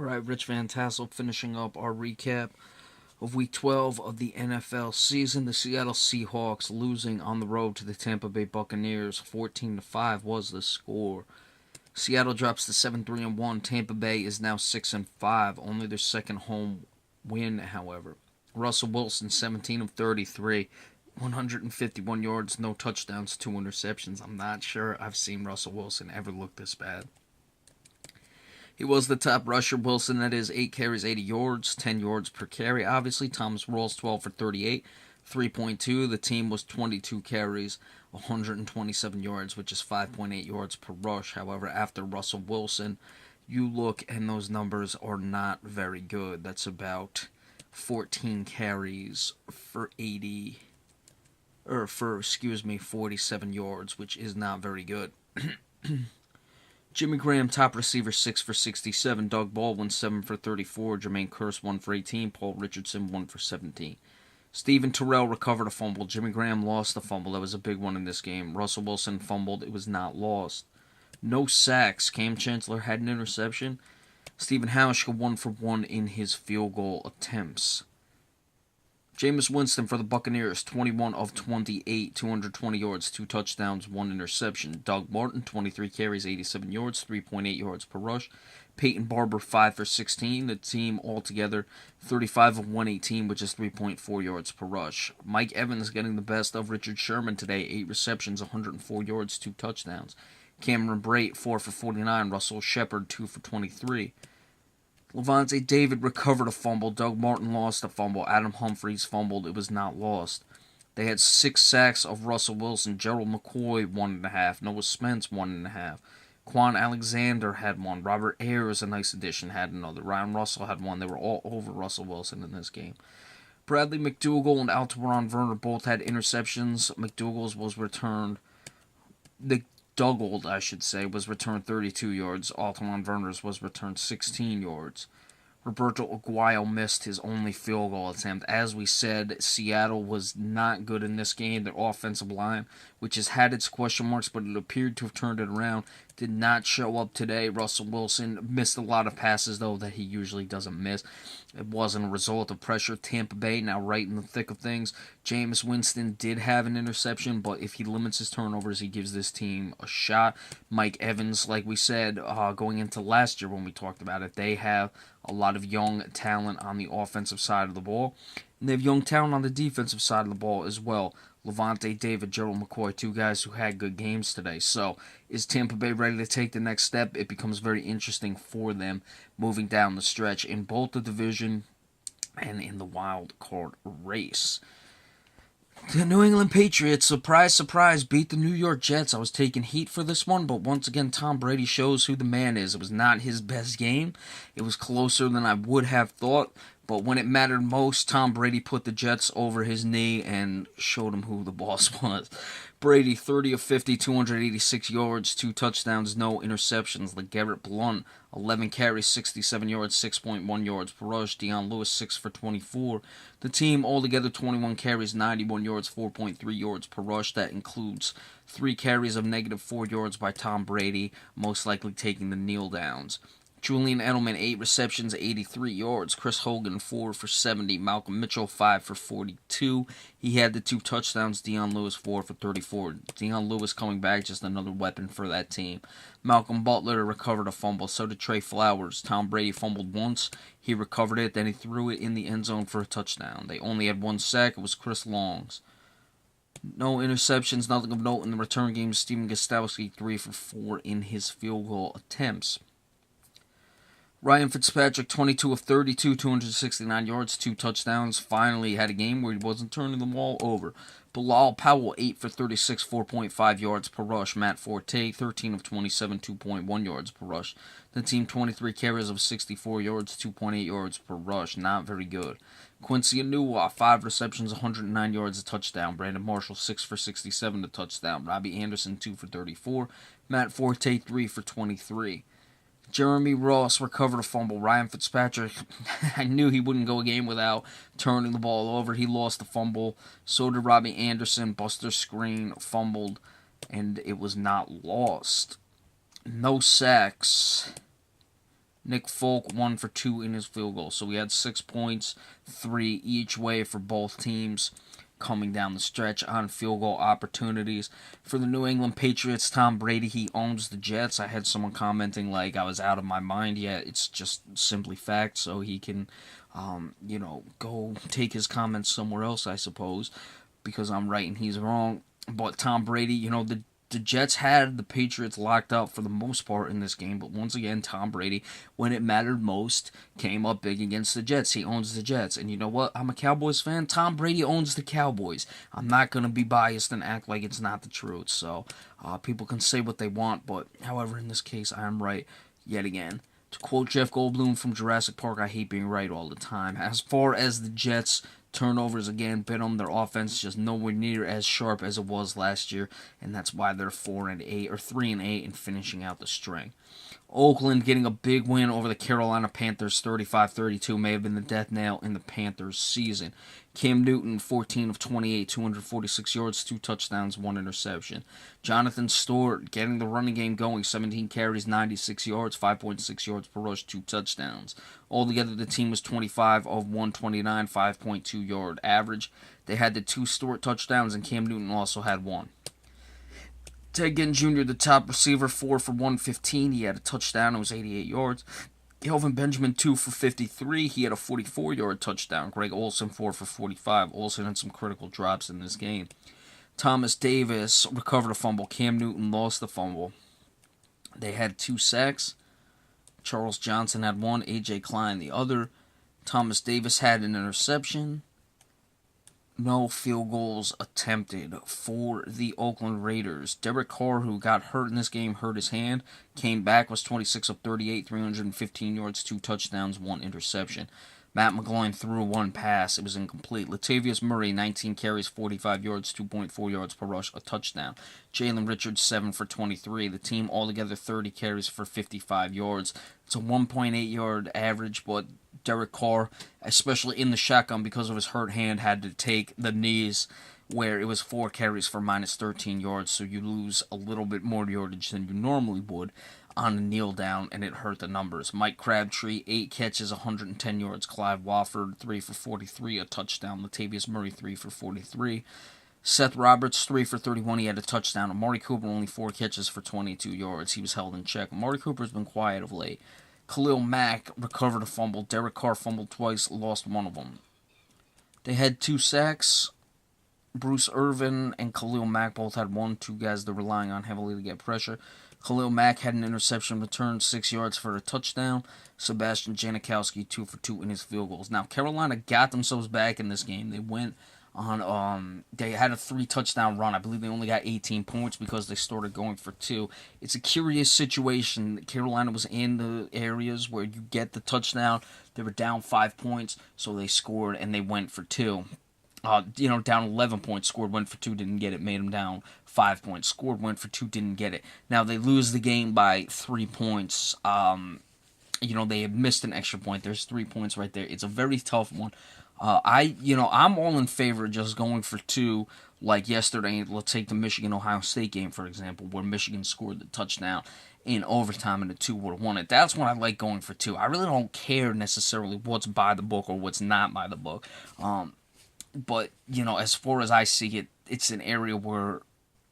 Alright, Rich Van Tassel finishing up our recap of Week 12 of the NFL season. The Seattle Seahawks losing on the road to the Tampa Bay Buccaneers. 14-5 was the score. Seattle drops to 7-3-1. Tampa Bay is now 6-5, only their second home win, however. Russell Wilson, 17 of 33, 151 yards, no touchdowns, 2 interceptions. I'm not sure I've seen Russell Wilson ever look this bad. He was the top rusher, Wilson, that is 8 carries, 80 yards, 10 yards per carry. Obviously, Thomas Rawls, 12 for 38, 3.2. The team was 22 carries, 127 yards, which is 5.8 yards per rush. However, after Russell Wilson, you look and those numbers are not very good. That's about 14 carries for 47 yards, which is not very good. Jimmy Graham, top receiver, 6 for 67. Doug Baldwin, 7 for 34. Jermaine Kearse, 1 for 18. Paul Richardson, 1 for 17. Steven Terrell recovered a fumble. Jimmy Graham lost a fumble. That was a big one in this game. Russell Wilson fumbled. It was not lost. No sacks. Cam Chancellor had an interception. Stephen Hauschka, 1 for 1 in his field goal attempts. Jameis Winston for the Buccaneers, 21 of 28, 220 yards, 2 touchdowns, 1 interception. Doug Martin, 23 carries, 87 yards, 3.8 yards per rush. Peyton Barber, 5 for 16. The team altogether, 35 of 118, which is 3.4 yards per rush. Mike Evans getting the best of Richard Sherman today, 8 receptions, 104 yards, 2 touchdowns. Cameron Brate, 4 for 49. Russell Shepard, 2 for 23. Levante David recovered a fumble. Doug Martin lost a fumble. Adam Humphries fumbled. It was not lost. They had 6 sacks of Russell Wilson. Gerald McCoy, 1.5. Noah Spence, 1.5. Quan Alexander had 1. Robert Ayers, a nice addition, had another. Ryan Russell had 1. They were all over Russell Wilson in this game. Bradley McDougall and Altaron Werner both had interceptions. McDougall's was returned. McDougald, I should say, was returned 32 yards. Altaron Werner's was returned 16 yards. Roberto Aguayo missed his only field goal attempt. As we said, Seattle was not good in this game. Their offensive line, which has had its question marks, but it appeared to have turned it around, did not show up today. Russell Wilson missed a lot of passes, though, that he usually doesn't miss. It wasn't a result of pressure. Tampa Bay now right in the thick of things. Jameis Winston did have an interception, but if he limits his turnovers, he gives this team a shot. Mike Evans, like we said, going into last year when we talked about it, they have a lot of young talent on the offensive side of the ball. And they have young talent on the defensive side of the ball as well. Levante David, Gerald McCoy, 2 guys who had good games today. So, is Tampa Bay ready to take the next step? It becomes very interesting for them moving down the stretch in both the division and in the wild card race. The New England Patriots, surprise, surprise, beat the New York Jets. I was taking heat for this one, but once again, Tom Brady shows who the man is. It was not his best game. It was closer than I would have thought, but when it mattered most, Tom Brady put the Jets over his knee and showed him who the boss was. Brady, 30 of 50, 286 yards, 2 touchdowns, no interceptions. LeGarrette Blount, 11 carries, 67 yards, 6.1 yards per rush. Deion Lewis, 6 for 24. The team altogether 21 carries, 91 yards, 4.3 yards per rush. That includes 3 carries of negative 4 yards by Tom Brady, most likely taking the kneel downs. Julian Edelman, 8 receptions, 83 yards. Chris Hogan, 4 for 70. Malcolm Mitchell, 5 for 42. He had the 2 touchdowns. Deion Lewis, 4 for 34. Deion Lewis coming back, just another weapon for that team. Malcolm Butler recovered a fumble. So did Trey Flowers. Tom Brady fumbled once. He recovered it. Then he threw it in the end zone for a touchdown. They only had 1 sack. It was Chris Long's. No interceptions, nothing of note in the return game. Steven Gostkowski, 3 for 4 in his field goal attempts. Ryan Fitzpatrick, 22 of 32, 269 yards, 2 touchdowns. Finally had a game where he wasn't turning the ball over. Bilal Powell, 8 for 36, 4.5 yards per rush. Matt Forte, 13 of 27, 2.1 yards per rush. The team, 23 carries of 64 yards, 2.8 yards per rush. Not very good. Quincy Enunwa, 5 receptions, 109 yards, a touchdown. Brandon Marshall, 6 for 67, a touchdown. Robbie Anderson, 2 for 34. Matt Forte, 3 for 23. Jeremy Ross recovered a fumble. Ryan Fitzpatrick, I knew he wouldn't go a game without turning the ball over. He lost the fumble. So did Robbie Anderson. Buster Screen fumbled, and it was not lost. No sacks. Nick Folk 1 for 2 in his field goal. So we had 6 points, 3 each way for both teams coming down the stretch on field goal opportunities. For the New England Patriots, Tom Brady, he owns the Jets. I had someone commenting like I was out of my mind. Yeah, it's just simply fact, so he can, go take his comments somewhere else, I suppose, because I'm right and he's wrong. But Tom Brady, the Jets had the Patriots locked up for the most part in this game, but once again, Tom Brady, when it mattered most, came up big against the Jets. He owns the Jets. And you know what? I'm a Cowboys fan. Tom Brady owns the Cowboys. I'm not going to be biased and act like it's not the truth. So people can say what they want, but however, in this case, I am right yet again. To quote Jeff Goldblum from Jurassic Park, I hate being right all the time. As far as the Jets, turnovers again bit them. Their offense just nowhere near as sharp as it was last year, and that's why they're 4-8 or 3-8 and finishing out the string. Oakland getting a big win over the Carolina Panthers, 35-32, may have been the death nail in the Panthers' season. Cam Newton, 14 of 28, 246 yards, 2 touchdowns, 1 interception. Jonathan Stewart getting the running game going, 17 carries, 96 yards, 5.6 yards per rush, 2 touchdowns. Altogether, the team was 25 of 129, 5.2 yard average. They had the 2 Stewart touchdowns, and Cam Newton also had 1. Ted Ginn Jr., the top receiver, 4 for 115. He had a touchdown. It was 88 yards. Kelvin Benjamin, 2 for 53. He had a 44-yard touchdown. Greg Olsen, 4 for 45. Olsen had some critical drops in this game. Thomas Davis recovered a fumble. Cam Newton lost the fumble. They had 2 sacks. Charles Johnson had 1. A.J. Klein the other. Thomas Davis had an interception. No field goals attempted for the Oakland Raiders. Derek Carr, who got hurt in this game, hurt his hand, came back, was 26 of 38, 315 yards, 2 touchdowns, 1 interception. Matt McGloin threw 1 pass. It was incomplete. Latavius Murray, 19 carries, 45 yards, 2.4 yards per rush, a touchdown. Jalen Richards, 7 for 23. The team altogether 30 carries for 55 yards. It's a 1.8 yard average, but Derek Carr, especially in the shotgun because of his hurt hand, had to take the knees where it was 4 carries for minus 13 yards, so you lose a little bit more yardage than you normally would on a kneel down, and it hurt the numbers. Mike Crabtree, 8 catches, 110 yards. Clive Wofford, 3 for 43, a touchdown. Latavius Murray, 3 for 43. Seth Roberts, 3 for 31. He had a touchdown. Amari Cooper, only 4 catches for 22 yards. He was held in check. Amari Cooper's been quiet of late. Khalil Mack recovered a fumble. Derek Carr fumbled twice, lost one of them. They had 2 sacks. Bruce Irvin and Khalil Mack both had 1, 2 guys they're relying on heavily to get pressure. Khalil Mack had an interception return, 6 yards for a touchdown. Sebastian Janikowski, 2 for 2 in his field goals. Now, Carolina got themselves back in this game. They went on, they had a 3-touchdown run. I believe they only got 18 points because they started going for 2. It's a curious situation. Carolina was in the areas where you get the touchdown. They were down 5 points, so they scored and they went for 2. Down 11 points, scored, went for 2, didn't get it, made them down 5 points, scored, went for 2, didn't get it. Now they lose the game by 3 points. They have missed an extra point. There's 3 points right there. It's a very tough one. I'm all in favor of just going for 2, like yesterday. Let's take the Michigan-Ohio State game, for example, where Michigan scored the touchdown in overtime and the 2 would have won it. That's when I like going for 2. I really don't care necessarily what's by the book or what's not by the book. But, as far as I see it, it's an area where,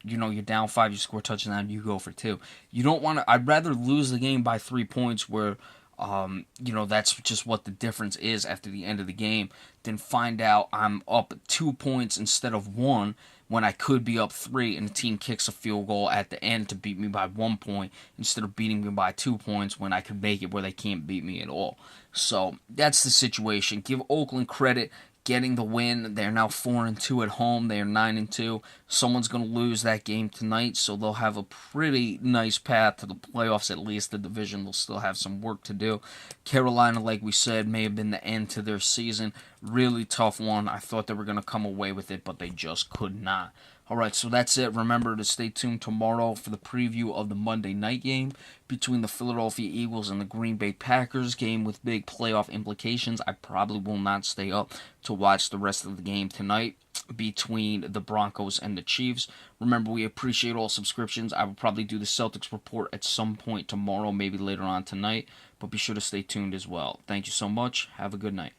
you're down 5, you score a touchdown, you go for 2. You don't want to, I'd rather lose the game by 3 points where, that's just what the difference is after the end of the game, than find out I'm up 2 points instead of 1 when I could be up 3 and the team kicks a field goal at the end to beat me by 1 point instead of beating me by 2 points when I could make it where they can't beat me at all. So that's the situation. Give Oakland credit getting the win. They're now 4-2 at home. They are 9-2. Someone's going to lose that game tonight, so they'll have a pretty nice path to the playoffs, at least the division. They'll still have some work to do. Carolina, like we said, may have been the end to their season. Really tough one. I thought they were going to come away with it, but they just could not. Alright, so that's it. Remember to stay tuned tomorrow for the preview of the Monday night game between the Philadelphia Eagles and the Green Bay Packers, game with big playoff implications. I probably will not stay up to watch the rest of the game tonight between the Broncos and the Chiefs. Remember, we appreciate all subscriptions. I will probably do the Celtics report at some point tomorrow, maybe later on tonight. But be sure to stay tuned as well. Thank you so much. Have a good night.